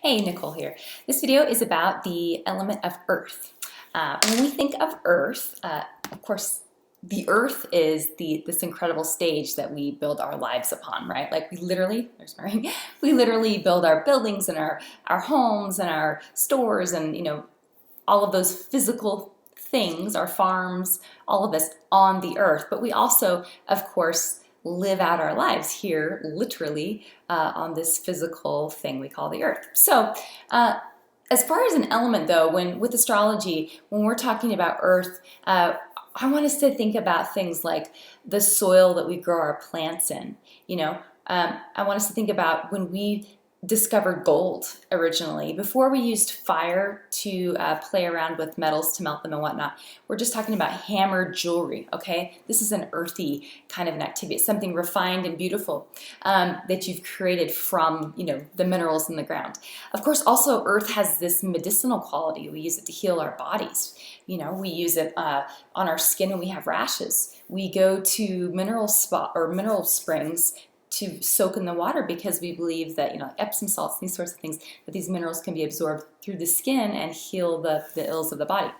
Hey, Nicole here. This video is about the element of Earth. When we think of Earth, of course, the Earth is this incredible stage that we build our lives upon, right? Like we literally build our buildings and our homes and our stores and all of those physical things, our farms, all of this on the Earth. But we also, of course, live out our lives here, literally, on this physical thing we call the Earth. So, as far as an element, though, with astrology, when we're talking about Earth, I want us to think about things like the soil that we grow our plants in. I want us to think about when we discovered gold originally. Before we used fire to play around with metals to melt them and whatnot, we're just talking about hammered jewelry, okay? This is an earthy kind of an activity. It's something refined and beautiful that you've created from, the minerals in the ground. Of course, also Earth has this medicinal quality. We use it to heal our bodies. We use it on our skin when we have rashes. We go to mineral springs to soak in the water because we believe that, Epsom salts, these sorts of things, that these minerals can be absorbed through the skin and heal the ills of the body.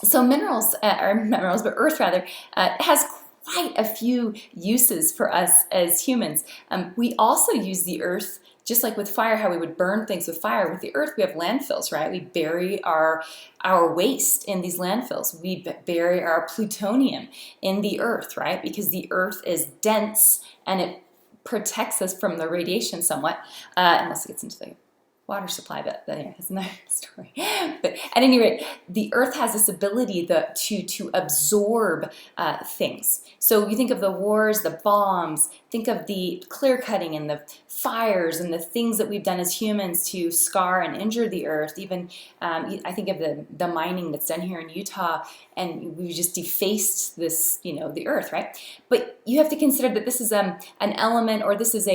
So but Earth rather, has quite a few uses for us as humans. We also use the Earth, just like with fire, how we would burn things with fire. With the Earth, we have landfills, right? We bury our waste in these landfills. We bury our plutonium in the Earth, right? Because the Earth is dense and it protects us from the radiation somewhat, unless it gets into the water supply, but anyway, that's another story. But at any rate, the Earth has this ability to absorb things. So you think of the wars, the bombs, think of the clear cutting and the fires and the things that we've done as humans to scar and injure the Earth. Even I think of the mining that's done here in Utah, and we've just defaced this, the Earth, right? But you have to consider that this is an element, or this is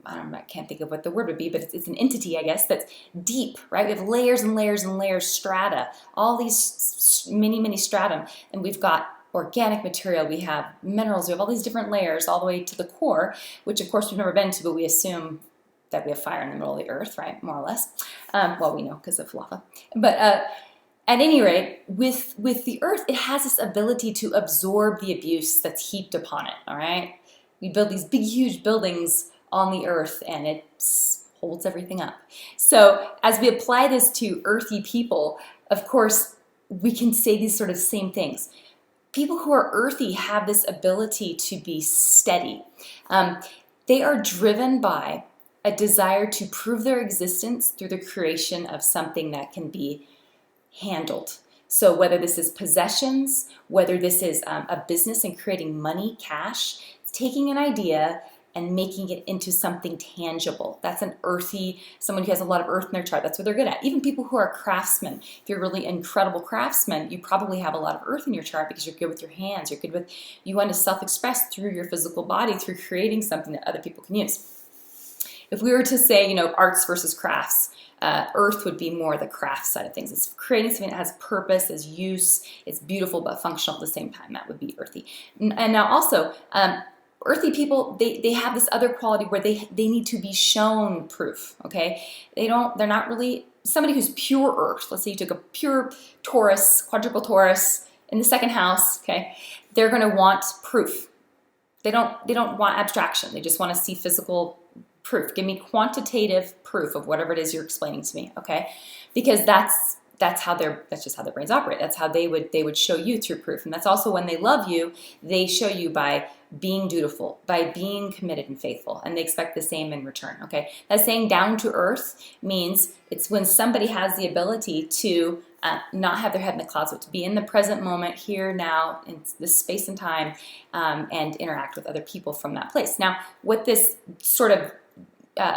I can't think of what the word would be, but it's an entity, I guess, that's deep, right? We have layers and layers and layers, strata, all these many stratum, and we've got organic material, we have minerals, we have all these different layers all the way to the core, which of course we've never been to, but we assume that we have fire in the middle of the Earth, right? More or less. Well, we know because of lava. But at any rate, with the Earth, it has this ability to absorb the abuse that's heaped upon it, all right? We build these big, huge buildings on the Earth, and it holds everything up. So as we apply this to earthy people, of course, we can say these sort of same things. People who are earthy have this ability to be steady. They are driven by a desire to prove their existence through the creation of something that can be handled. So whether this is possessions, whether this is a business and creating money, cash, it's taking an idea and making it into something tangible. That's an earthy, someone who has a lot of earth in their chart. That's what they're good at. Even people who are craftsmen, if you're a really incredible craftsman, you probably have a lot of earth in your chart because you're good with your hands. You want to self-express through your physical body, through creating something that other people can use. If we were to say, arts versus crafts, earth would be more the craft side of things. It's creating something that has purpose, has use, it's beautiful but functional at the same time. That would be earthy. And now also, earthy people, they have this other quality where they need to be shown proof, okay? They're not really, somebody who's pure earth, let's say you took a pure Taurus, quadruple Taurus in the second house, okay? They're gonna want proof. They don't want abstraction. They just wanna see physical proof. Give me quantitative proof of whatever it is you're explaining to me, okay? Because that's just how their brains operate. That's how they would show you through proof. And that's also when they love you, they show you by being dutiful, by being committed and faithful, and they expect the same in return, okay? That saying down to earth means it's when somebody has the ability to not have their head in the clouds, but to be in the present moment, here, now, in this space and time, and interact with other people from that place. Now, what this sort of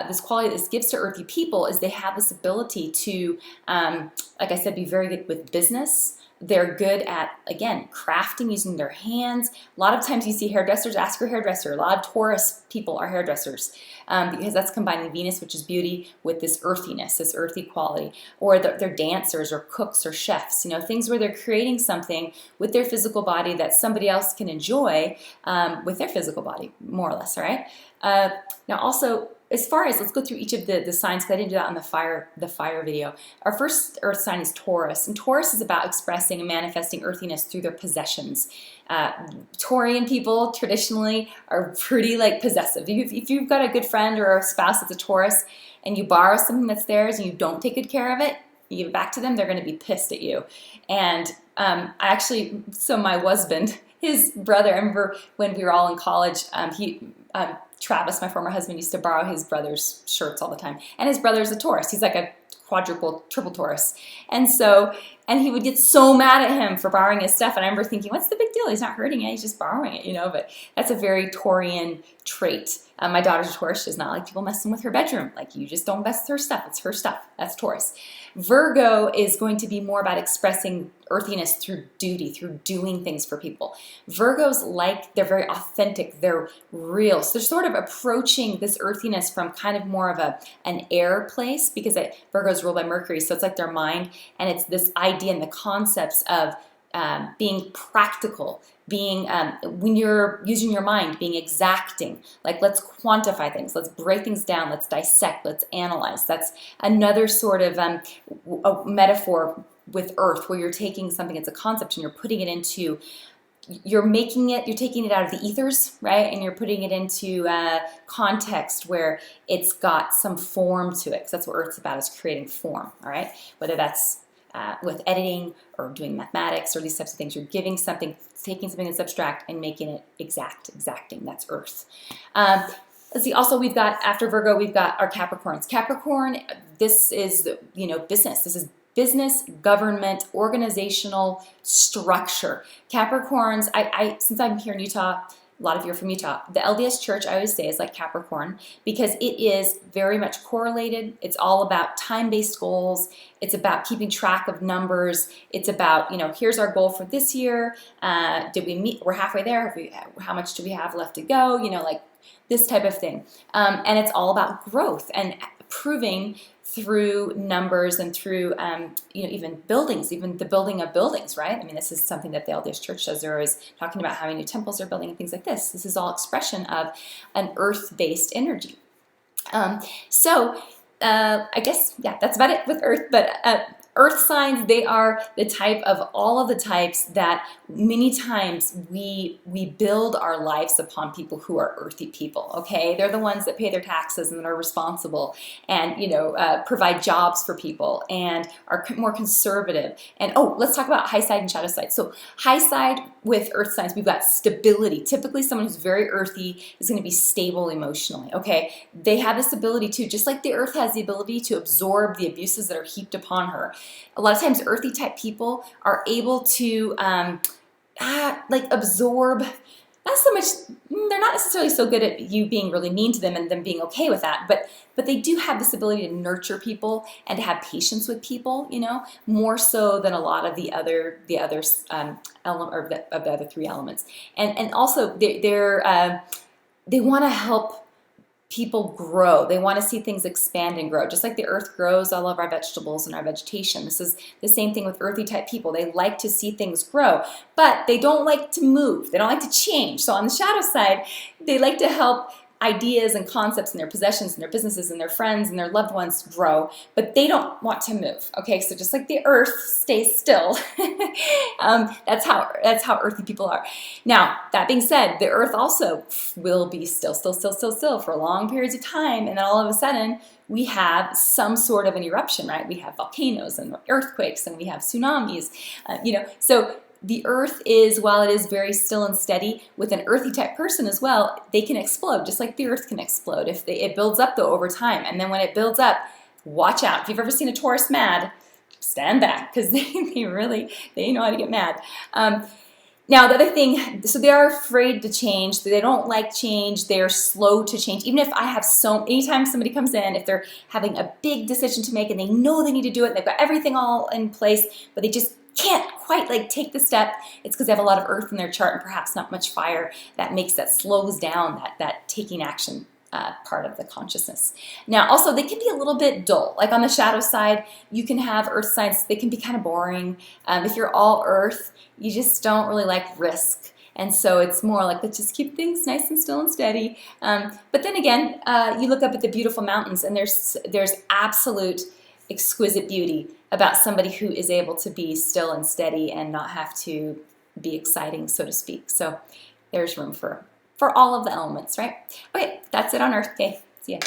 this quality this gives to earthy people is they have this ability to, like I said, be very good with business. They're good at, again, crafting using their hands. A lot of times you see hairdressers, ask your hairdresser. A lot of Taurus people are hairdressers because that's combining Venus, which is beauty, with this earthiness, this earthy quality. Or they're dancers or cooks or chefs, things where they're creating something with their physical body that somebody else can enjoy with their physical body, more or less, all right? Now also, as far as, let's go through each of the signs, because I didn't do that on the fire video. Our first earth sign is Taurus, and Taurus is about expressing and manifesting earthiness through their possessions. Taurian people traditionally are pretty like possessive. If you've got a good friend or a spouse that's a Taurus and you borrow something that's theirs and you don't take good care of it, you give it back to them, they're going to be pissed at you. And so my husband, his brother, I remember when we were all in college, Travis, my former husband, used to borrow his brother's shirts all the time. And his brother's a Taurus. He's like a triple Taurus. And he would get so mad at him for borrowing his stuff. And I remember thinking, what's the big deal? He's not hurting it. He's just borrowing it, But that's a very Taurian trait. My daughter's a Taurus. She does not like people messing with her bedroom. Like, you just don't mess with her stuff. It's her stuff. That's Taurus. Virgo is going to be more about expressing earthiness through duty, through doing things for people. Virgos they're very authentic. They're real. So they're sort of approaching this earthiness from kind of more of an air place, because Virgo is ruled by Mercury. So it's like their mind, and it's this idea and the concepts of being practical, being, when you're using your mind, being exacting, like let's quantify things, let's break things down, let's dissect, let's analyze. That's another sort of a metaphor with earth, where you're taking something, it's a concept, and you're putting it into, you're taking it out of the ethers, right? And you're putting it into context where it's got some form to it, because that's what earth's about, is creating form, all right? Whether that's with editing or doing mathematics or these types of things, you're giving something, taking something that's abstract and making it exacting. That's earth. Let's see, also we've got, after Virgo, we've got our Capricorns. Capricorn, this is, business. This is business, government, organizational structure. Capricorns, since I'm here in Utah, a lot of you are from Utah. The LDS Church, I always say, is like Capricorn, because it is very much correlated. It's all about time-based goals. It's about keeping track of numbers. It's about, here's our goal for this year. Did we meet? We're halfway there. How much do we have left to go? Like this type of thing. And it's all about growth and proving through numbers and through, even buildings, even the building of buildings, right? I mean, this is something that the LDS Church does. They're always talking about how many new temples they're building and things like this. This is all expression of an earth-based energy. I guess, that's about it with earth. But earth signs, they are the type of all of the types that many times we build our lives upon people who are earthy people, okay? They're the ones that pay their taxes and that are responsible and, provide jobs for people and are more conservative. And, let's talk about high side and shadow side. So high side with earth signs, we've got stability. Typically, someone who's very earthy is going to be stable emotionally, okay? They have this ability to, just like the earth has the ability to absorb the abuses that are heaped upon her. A lot of times earthy type people are able to absorb, not so much, they're not necessarily so good at you being really mean to them and them being okay with that, but they do have this ability to nurture people and to have patience with people, more so than a lot of the other three elements. And also they want to help people grow. They want to see things expand and grow. Just like the earth grows all of our vegetables and our vegetation. This is the same thing with earthy type people. They like to see things grow, but they don't like to move. They don't like to change. So on the shadow side, they like to help ideas and concepts and their possessions and their businesses and their friends and their loved ones grow, but they don't want to move. Okay, so just like the earth stays still, that's how earthy people are. Now, that being said, the earth also will be still for long periods of time, and then all of a sudden we have some sort of an eruption, right? We have volcanoes and earthquakes and we have tsunamis, so the earth is, while it is very still and steady, with an earthy type person as well, they can explode, just like the earth can explode. It builds up though over time, and then when it builds up, watch out. If you've ever seen a Taurus mad, stand back, because they know how to get mad. Now the other thing, so they are afraid to change. They don't like change. They're slow to change. Even if I have anytime somebody comes in, if they're having a big decision to make and they know they need to do it, they've got everything all in place, but they just can't quite take the step, it's because they have a lot of earth in their chart and perhaps not much fire that slows down that taking action part of the consciousness. Now also they can be a little bit dull. Like on the shadow side, you can have earth signs, they can be kind of boring. If you're all earth, you just don't really like risk. And so it's more like, let's just keep things nice and still and steady. But then again, you look up at the beautiful mountains, and there's absolute exquisite beauty about somebody who is able to be still and steady and not have to be exciting, so to speak. So there's room for all of the elements, right? Okay, that's it on Earth Day. See ya.